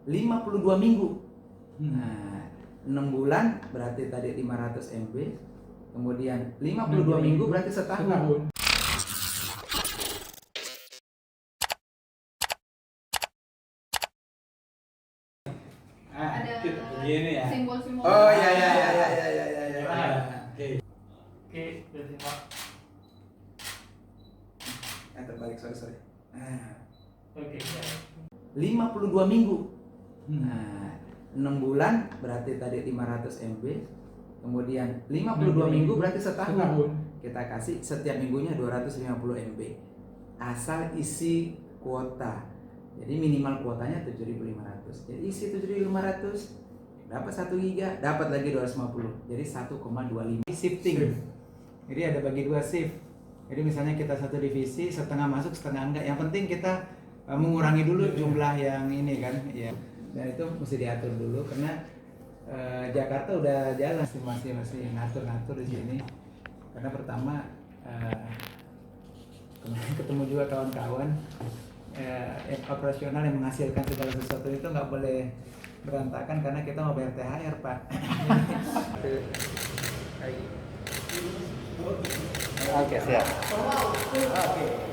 52 minggu. Nah, 6 bulan berarti tadi 500 MB. Kemudian 52 minggu berarti setahun. Ada begini ya. simbol-simbol. Oh iya. Oke, udah simak. Terbalik, sorry. Oke. 52 minggu. Nah, 6 bulan berarti tadi 500 MB. Kemudian 52 minggu berarti setahun. Kita kasih setiap minggunya 250 MB. Asal isi kuota. Jadi minimal kuotanya 7.500. Jadi isi 7.500 dapat 1 giga, dapat lagi 250. Jadi 1,25 shifting. Jadi ada bagi 2 shift. Jadi misalnya kita satu divisi, setengah masuk, setengah enggak. Yang penting kita mengurangi dulu jumlah yang ini kan, ya. Dan itu mesti diatur dulu karena Jakarta udah jalan masih ngatur di sini. Karena pertama kemarin ketemu juga kawan-kawan operasional yang menghasilkan segala sesuatu itu nggak boleh berantakan karena kita mau bayar THR, Pak. Oke, siap. Oke.